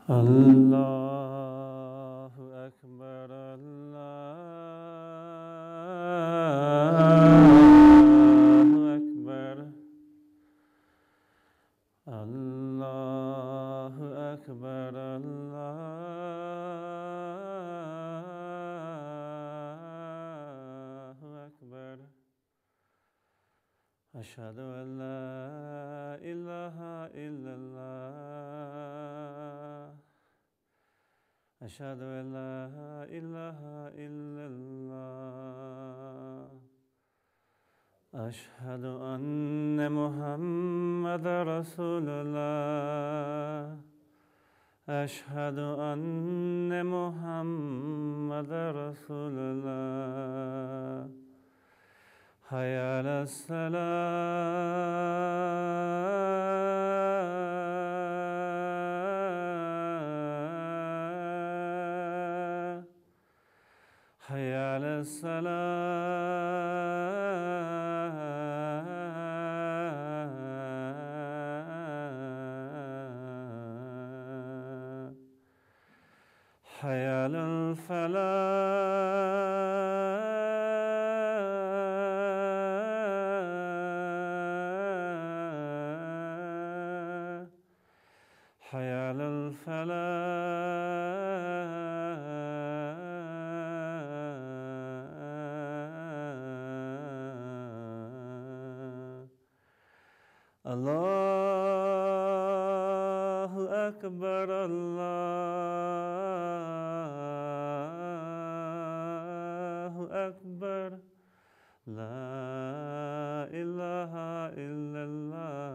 الله أكبر الله أكبر الله أكبر الله أكبر أشهد أن لا إله إلا الله أشهد أن لا إله إلا الله أشهد أن محمد رسول الله أشهد أن محمد رسول الله حي على الصلاة حي على الصلاة حي على الفلاح حي على الفلاح الله أكبر الله أكبر لا إله إلا الله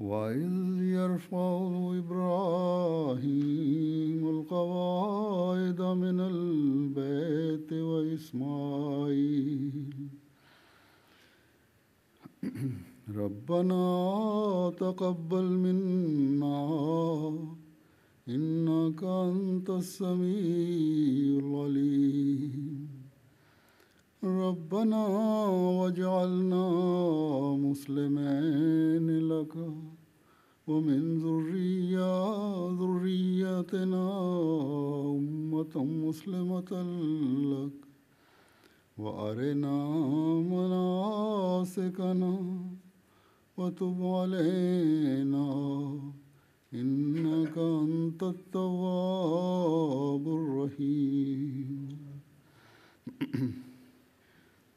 وإذ يرفع إبراهيم القواعد من البيت وإسماعيل ربنا تقبل منا إنك أنت السميع العليم ربنا واجعلنا مسلمين لك ومن ذريتنا أمة مسلمة لك وأرنا مناسكنا وتب علينا إنك أنت التواب الرحيم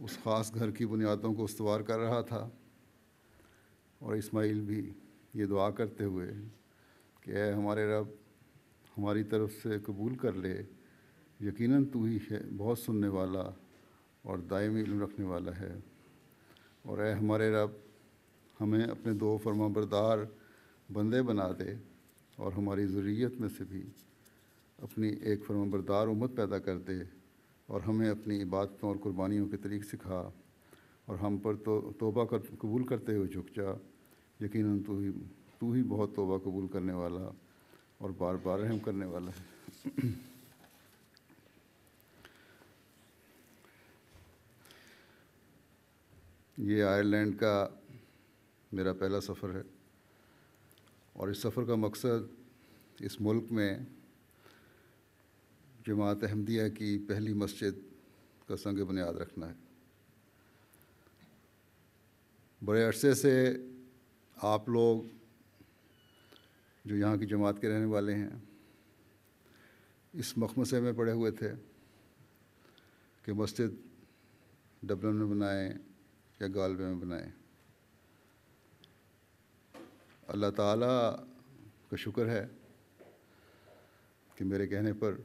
اس خاص گھر کی بنیادوں کو استوار کر رہا تھا، اور اسماعیل بھی یہ دعا کرتے ہوئے کہ اے ہمارے رب، ہماری طرف سے قبول کر لے، یقیناً تو ہی ہے بہت سننے والا اور دائمی علم رکھنے والا ہے، اور اے ہمارے رب، ہمیں اپنے 2 فرمانبردار بندے بنا دے، اور ہماری ذریت میں سے بھی اپنی ایک فرمانبردار امت پیدا کر دے، اور ہمیں اپنی عبادتوں اور قربانیوں کے طریق سکھا، اور ہم پر توبہ قبول کرتے ہوئے جھک جا، یقیناً تو ہی بہت توبہ قبول کرنے والا اور بار بار رحم کرنے والا ہے۔ یہ آئرلینڈ کا میرا پہلا سفر ہے، اور اس سفر کا مقصد اس ملک میں جماعت احمدیہ کی پہلی مسجد کا سنگ بنیاد رکھنا ہے۔ بڑے عرصے سے آپ لوگ جو یہاں کی جماعت کے رہنے والے ہیں اس مخمصے میں پڑے ہوئے تھے کہ مسجد ڈبلن میں بنائیں یا گالوے میں بنائیں۔ اللہ تعالیٰ کا شکر ہے کہ میرے کہنے پر،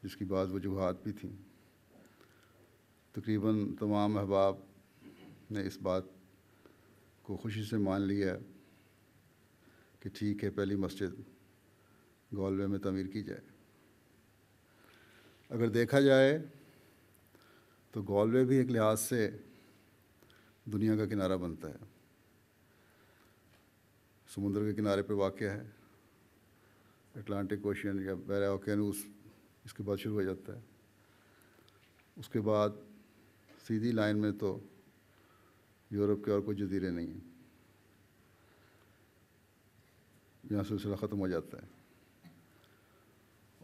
جس کی بعض وجوہات بھی تھیں، تقریباً تمام احباب نے اس بات کو خوشی سے مان لیا کہ ٹھیک ہے، پہلی مسجد گالوے میں تعمیر کی جائے۔ اگر دیکھا جائے تو گالوے بھی ایک لحاظ سے دنیا کا کنارہ بنتا ہے، سمندر کے کنارے پہ واقع ہے، اٹلانٹک اوشین یا بحیرہ اوقیانوس اس کے بعد شروع ہو جاتا ہے۔ اس کے بعد سیدھی لائن میں تو یورپ کے اور کوئی جزیرے نہیں ہیں، یہاں سلسلہ ختم ہو جاتا ہے۔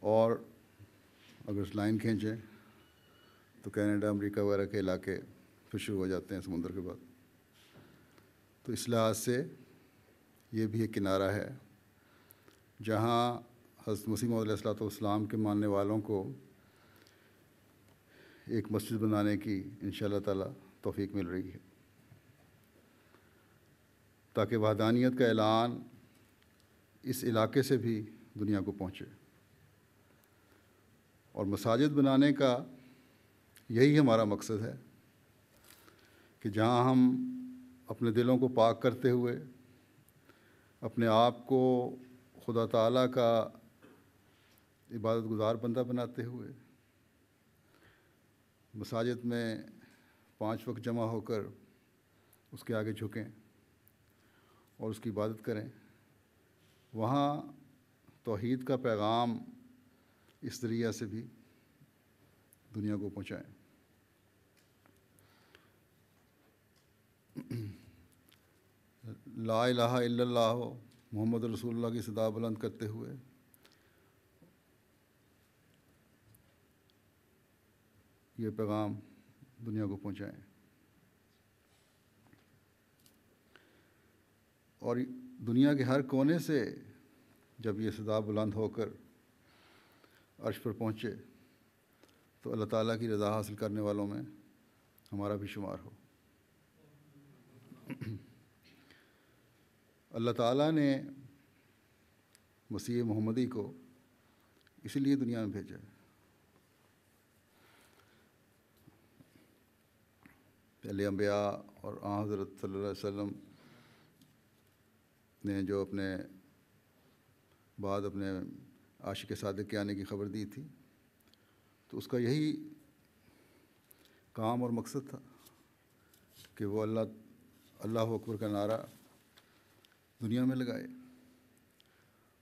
اور اگر اس لائن کھینچیں تو کینیڈا، امریکہ وغیرہ کے علاقے پھر شروع ہو جاتے ہیں سمندر کے بعد۔ تو اس لحاظ سے یہ بھی ایک کنارہ ہے جہاں حضرت مسیح موعود علیہ السلام کے ماننے والوں کو ایک مسجد بنانے کی انشاءاللہ تعالیٰ توفیق مل رہی ہے، تاکہ وحدانیت کا اعلان اس علاقے سے بھی دنیا کو پہنچے۔ اور مساجد بنانے کا یہی ہمارا مقصد ہے کہ جہاں ہم اپنے دلوں کو پاک کرتے ہوئے، اپنے آپ کو خدا تعالیٰ کا عبادت گزار بندہ بناتے ہوئے مساجد میں 5 وقت جمع ہو کر اس کے آگے جھکیں اور اس کی عبادت کریں، وہاں توحید کا پیغام اس ذریعہ سے بھی دنیا کو پہنچائیں۔ لا الہ الا اللہ محمد رسول اللہ کی صدا بلند کرتے ہوئے یہ پیغام دنیا کو پہنچائیں، اور دنیا کے ہر کونے سے جب یہ صدا بلند ہو کر عرش پر پہنچے تو اللہ تعالیٰ کی رضا حاصل کرنے والوں میں ہمارا بھی شمار ہو۔ اللہ تعالیٰ نے مسیح محمدی کو اسی لیے دنیا میں بھیجا ہے۔ پہلے انبیاء اور آن حضرت صلی اللہ علیہ وسلم نے جو بعد اپنے عاشق صادق کے آنے کی خبر دی تھی، تو اس کا یہی کام اور مقصد تھا کہ وہ اللہ اکبر کا نعرہ دنیا میں لگائے،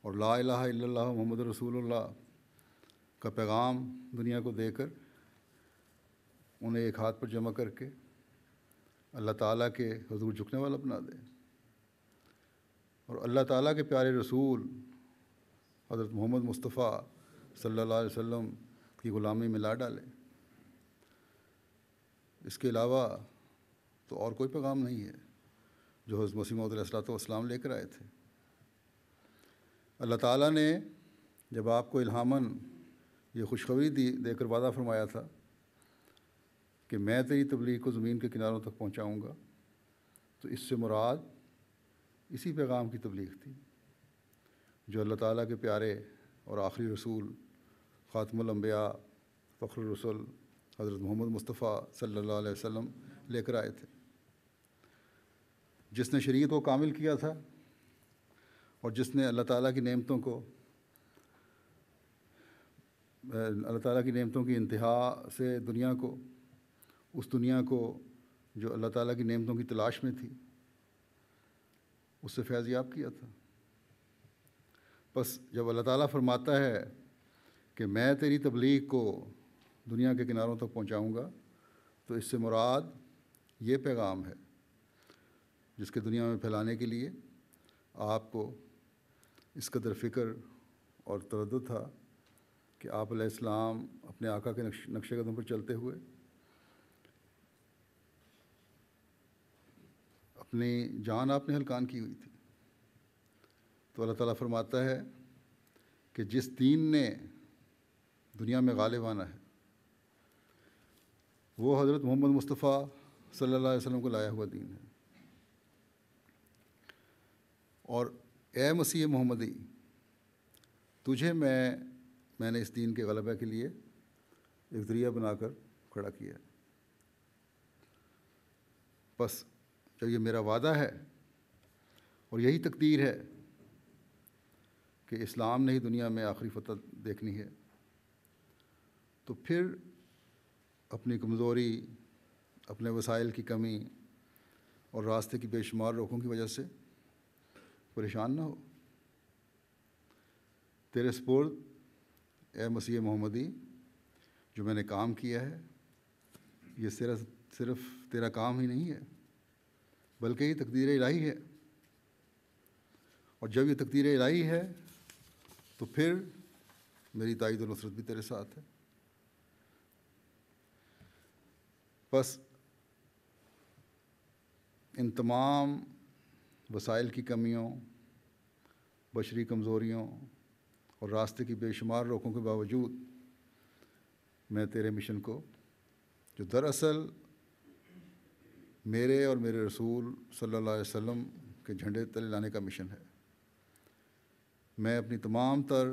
اور لا الہ الا اللہ محمد رسول اللہ کا پیغام دنیا کو دے کر انہیں ایک ہاتھ پر جمع کر کے اللہ تعالیٰ کے حضور جھکنے والا بنا دے، اور اللہ تعالیٰ کے پیارے رسول حضرت محمد مصطفیٰ صلی اللہ علیہ وسلم کی غلامی میں لا ڈالے۔ اس کے علاوہ تو اور کوئی پیغام نہیں ہے جو حضرت مسیح موعود علیہ السلام لے کر آئے تھے۔ اللہ تعالیٰ نے جب آپ کو الہاماً یہ خوشخبری دے کر وعدہ فرمایا تھا کہ میں تیری تبلیغ کو زمین کے کناروں تک پہنچاؤں گا، تو اس سے مراد اسی پیغام کی تبلیغ تھی جو اللہ تعالیٰ کے پیارے اور آخری رسول خاتم الانبیاء فخر الرسل حضرت محمد مصطفیٰ صلی اللہ علیہ وسلم لے کر آئے تھے، جس نے شریعت کو کامل کیا تھا اور جس نے اللہ تعالیٰ کی نعمتوں کی انتہا سے دنیا کو، اس دنیا کو جو اللہ تعالیٰ کی نعمتوں کی تلاش میں تھی، اس سے فیض یاب کیا تھا۔ بس جب اللہ تعالیٰ فرماتا ہے کہ میں تیری تبلیغ کو دنیا کے کناروں تک پہنچاؤں گا، تو اس سے مراد یہ پیغام ہے جس کے دنیا میں پھیلانے کے لیے آپ کو اس قدر فکر اور تردد تھا کہ آپ علیہ السلام اپنے آقا کے نقش قدم پر چلتے ہوئے اپنی جان آپ نے ہلکان کی ہوئی تھی۔ تو اللہ تعالیٰ فرماتا ہے کہ جس دین نے دنیا میں غالب آنا ہے وہ حضرت محمد مصطفیٰ صلی اللہ علیہ وسلم کو لایا ہوا دین ہے، اور اے مسیح محمدی، تجھے میں نے اس دین کے غلبہ کے لیے ایک ذریعہ بنا کر کھڑا کیا ہے۔ بس جب یہ میرا وعدہ ہے اور یہی تقدیر ہے کہ اسلام نے ہی دنیا میں آخری فتح دیکھنی ہے، تو پھر اپنی کمزوری، اپنے وسائل کی کمی اور راستے کی بے شمار روکوں کی وجہ سے پریشان نہ ہو۔ تیرے سپرد اے مسیح محمدی، جو میں نے کام کیا ہے، یہ صرف تیرا کام ہی نہیں ہے بلکہ یہ تقدیر الہی ہے، اور جب یہ تقدیر الہی ہے تو پھر میری تائید و نصرت بھی تیرے ساتھ ہے۔ بس ان تمام وسائل کی کمیوں، بشری کمزوریوں اور راستے کی بے شمار روکوں کے باوجود میں تیرے مشن کو، جو دراصل میرے اور میرے رسول صلی اللہ علیہ وسلم کے جھنڈے تلے لانے کا مشن ہے، میں اپنی تمام تر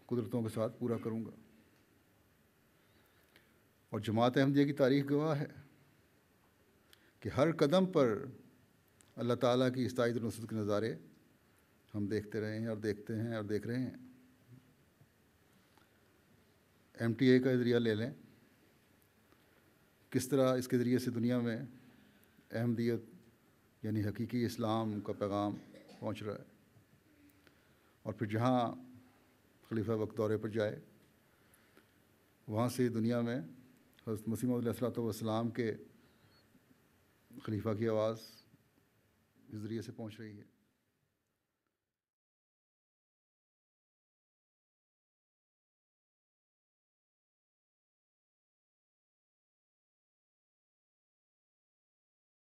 قدرتوں کے ساتھ پورا کروں گا۔ اور جماعت احمدیہ کی تاریخ گواہ ہے کہ ہر قدم پر اللہ تعالیٰ کی اس تائید و نصرت کے نظارے ہم دیکھتے رہے ہیں اور دیکھتے ہیں اور دیکھ رہے ہیں۔ MTA کا ذریعہ لے لیں، کس طرح اس کے ذریعے سے دنیا میں احمدیت یعنی حقیقی اسلام کا پیغام پہنچ رہا ہے، اور پھر جہاں خلیفہ وقت دورے پر جائے وہاں سے دنیا میں حضرت مسیح موعود علیہ السلام کے خلیفہ کی آواز اس ذریعے سے پہنچ رہی ہے۔